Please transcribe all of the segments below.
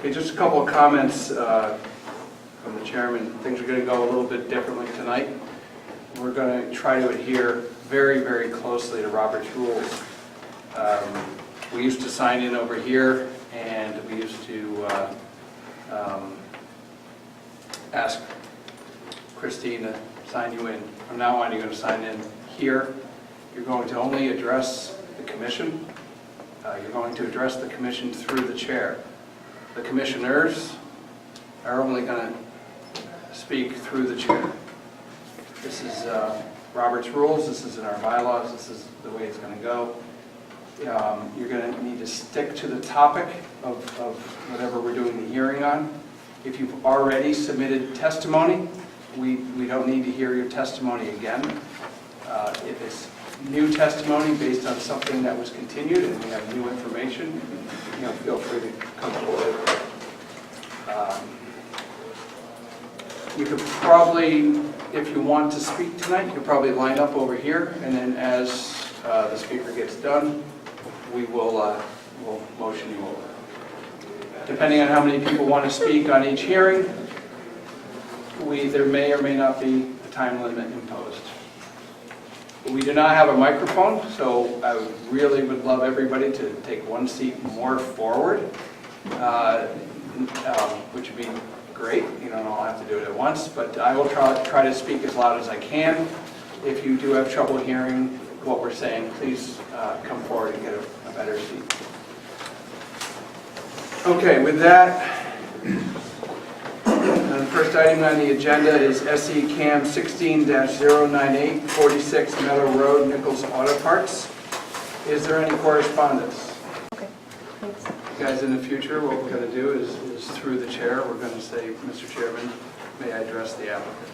Okay, just a couple of comments from the chairman. Things are going to go a little bit differently tonight. We're going to try to adhere very, very closely to Robert's rules. We used to sign in over here, and we used to ask Christine to sign you in. From now on, you're going to sign in here. You're going to only address the commission. You're going to address the commission through the chair. The commissioners are only going to speak through the chair. This is Robert's rules. This is in our bylaws. This is the way it's going to go. You're going to need to stick to the topic of whatever we're doing the hearing on. If you've already submitted testimony, we don't need to hear your testimony again. If it's new testimony based on something that was continued and we have new information, feel free to come forward. You could probably, if you want to speak tonight, you could probably line up over here, and then as the speaker gets done, we will we'll motion you over. Depending on how many people want to speak on each hearing, there may or may not be a time limit imposed. We do not have a microphone, so I really would love everybody to take one seat more forward, which would be great. You don't all have to do it at once, but I will try to speak as loud as I can. If you do have trouble hearing what we're saying, please come forward and get a better seat. Okay, with that, the first item on the agenda is SE CAM 16-098, 46 Meadow Road, Nichols Auto Parts. Is there any correspondence? Okay, thanks. Guys, in the future, what we're going to do is through the chair, we're going to say, Mr. Chairman, may I address the applicant?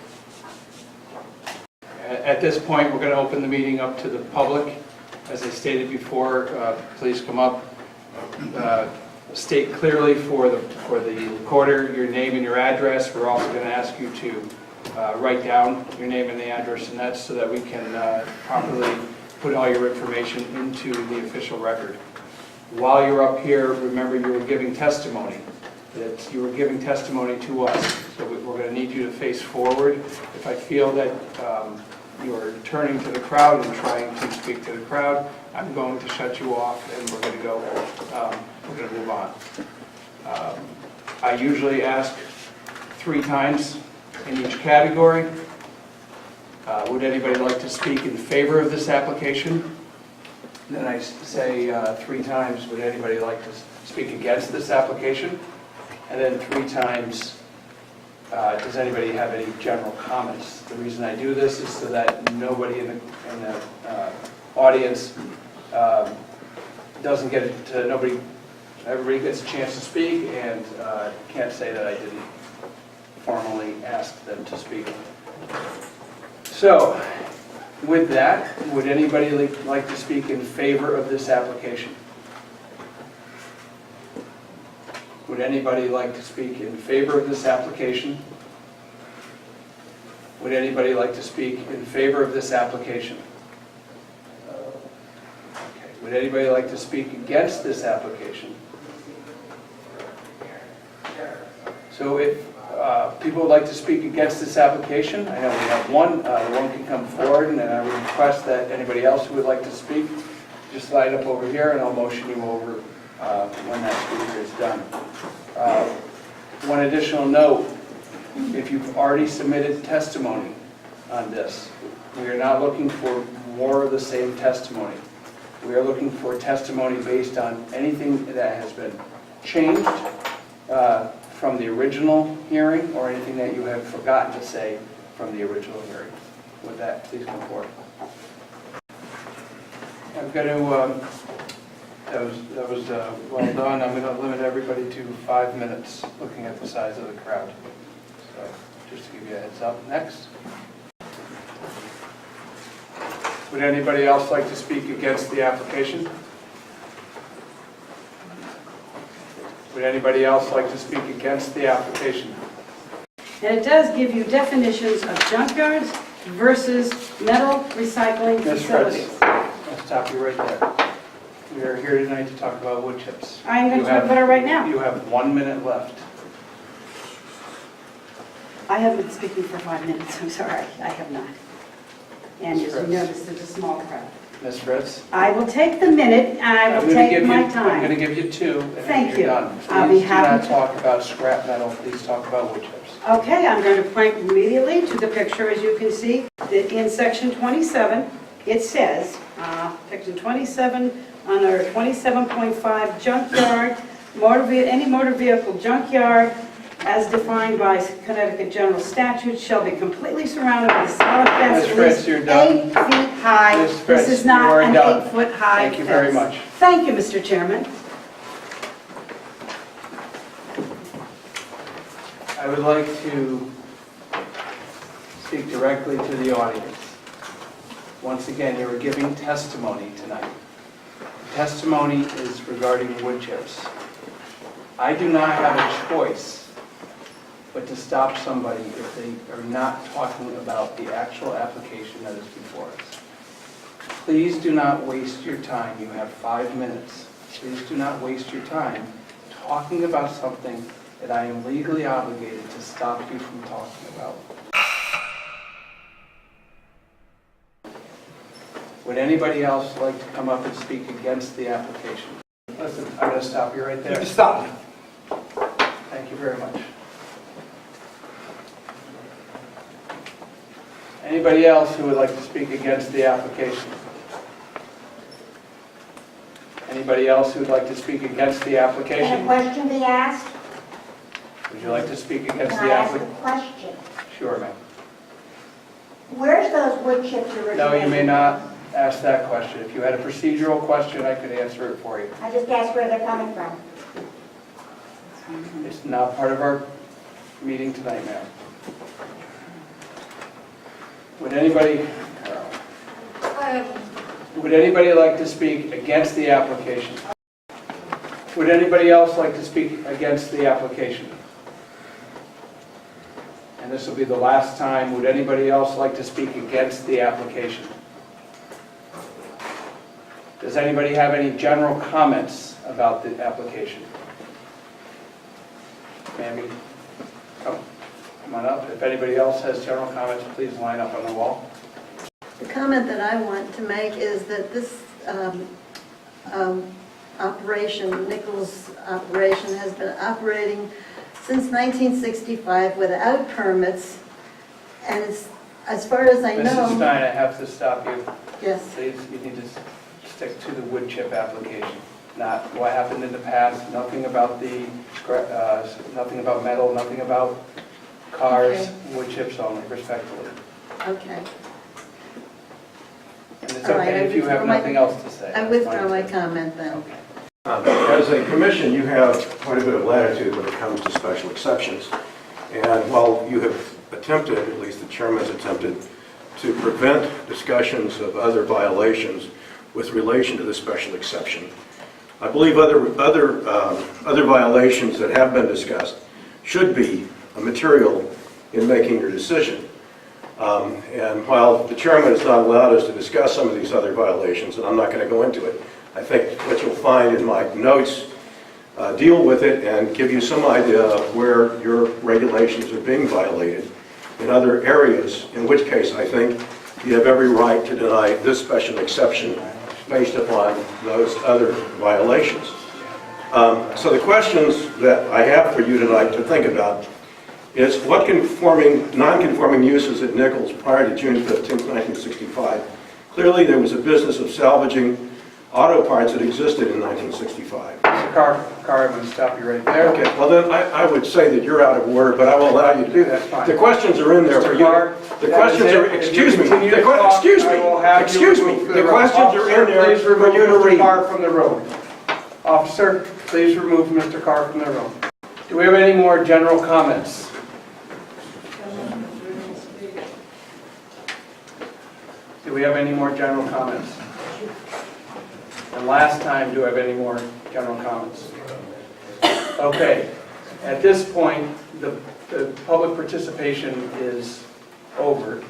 At this point, we're going to open the meeting up to the public. As I stated before, please come up. State clearly for the recorder your name and your address. We're also going to ask you to write down your name and the address, and that's so that we can properly put all your information into the official record. While you're up here, remember you were giving testimony. That you were giving testimony to us. So we're going to need you to face forward. If I feel that you are turning to the crowd and trying to speak to the crowd, I'm going to shut you off, and we're going to go. We're going to move on. I usually ask 3 times in each category. Would anybody like to speak in favor of this application? Then I say 3 times, would anybody like to speak against this application? And then 3 times, does anybody have any general comments? The reason I do this is so that nobody in the audience doesn't get it, everybody gets a chance to speak, and can't say that I didn't formally ask them to speak. So, with that, would anybody like to speak in favor of this application? Would anybody like to speak in favor of this application? Would anybody like to speak in favor of this application? Okay. Would anybody like to speak against this application? So if people would like to speak against this application, I know we have one. One can come forward, and I would request that anybody else who would like to speak just line up over here, and I'll motion you over when that speaker is done. One additional note, if you've already submitted testimony on this, we are not looking for more of the same testimony. We are looking for testimony based on anything that has been changed from the original hearing, or anything that you have forgotten to say from the original hearing. With that, please come forward. I'm going to, that was well done. I'm going to limit everybody to 5 minutes, looking at the size of the crowd. So, just to give you a heads up. Next. Would anybody else like to speak against the application? Would anybody else like to speak against the application? And it does give you definitions of junkyards versus metal recycling facilities. I'll stop you right there. We are here tonight to talk about wood chips. I'm going to talk about it right now. You have 1 minute left. I haven't been speaking for 5 minutes, I'm sorry, I have not. And as you notice, there's a small crowd. Ms. Fritz? I will take the minute, and I will take my I'm time. going to give you 2, and Thank then you're you. done. I'll be Please do happy not to. talk about scrap metal, please talk about wood chips. Okay, I'm going to point immediately to the picture, as you can see, that in section 27, it says, section 27, under 27.5, junkyard, any motor vehicle junkyard, as defined by Connecticut General Statute, shall be completely surrounded with a solid fence Ms. at Fritz, least you're done. 8 feet high. Ms. Fritz, This is you are not an done. 8-foot-high fence. Thank you very much. Thank you, Mr. Chairman. I would like to speak directly to the audience. Once again, you are giving testimony tonight. Testimony is regarding wood chips. I do not have a choice but to stop somebody if they are not talking about the actual application that is before us. Please do not waste your time. You have 5 minutes. Please do not waste your time talking about something that I am legally obligated to stop you from talking about. Would anybody else like to come up and speak against the application? Listen, I'm going to stop you right there. Stop. Thank you very much. Anybody else who would like to speak against the application? Anybody else who would like to speak against the Can a application? question be asked? Would you like to speak against Can the I ask a application? question? Sure, ma'am. Where's those wood chips originating? No, you may not ask that question. If you had a procedural question, I could answer it for you. I just asked where they're coming from. It's not part of our meeting tonight, ma'am. Would anybody like to speak against the application? Would anybody else like to speak against the application? And this will be the last time. Would anybody else like to speak against the application? Does anybody have any general comments about the application? Ma'am, come on up. If anybody else has general comments, please line up on the wall. The comment that I want to make is that this operation, Nichols operation, has been operating since 1965 without permits, and it's, as far as I know... Mrs. Stein, I have to stop you. Yes. Please, you need to stick to the wood chip application, not what happened in the past, nothing about the, nothing about metal, nothing about cars, Okay. wood chips only, respectfully. Okay. And it's All right, okay I if you have withdraw nothing else to say. I That's withdraw fine, my too. comment then. Okay. As a commission, you have quite a bit of latitude when it comes to special exceptions. And while you have attempted, at least the chairman's attempted, to prevent discussions of other violations with relation to the special exception, I believe other violations that have been discussed should be a material in making your decision. And while the chairman has not allowed us to discuss some of these other violations, and I'm not going to go into it, I think what you'll find in my notes deal with it and give you some idea of where your regulations are being violated in other areas, in which case I think you have every right to deny this special exception based upon those other violations. So the questions that I have for you tonight to think about is what non-conforming uses at Nichols prior to June 15, 1965. Clearly there was a business of salvaging auto parts that existed in 1965. Mr. Carr, I'm going to stop you right there. Okay, well then I would say that you're out of order, but I will allow you to do that. That's fine. The questions are in there for Mr. you. Carr, The questions are, excuse me, the questions are in there for you to Mr. read. Carr from the room. Officer, please remove Mr. Carr from the room. Do we have any more general comments? Do we have any more general comments? And last time, do we have any more general comments? Okay, at this point, the public participation is over.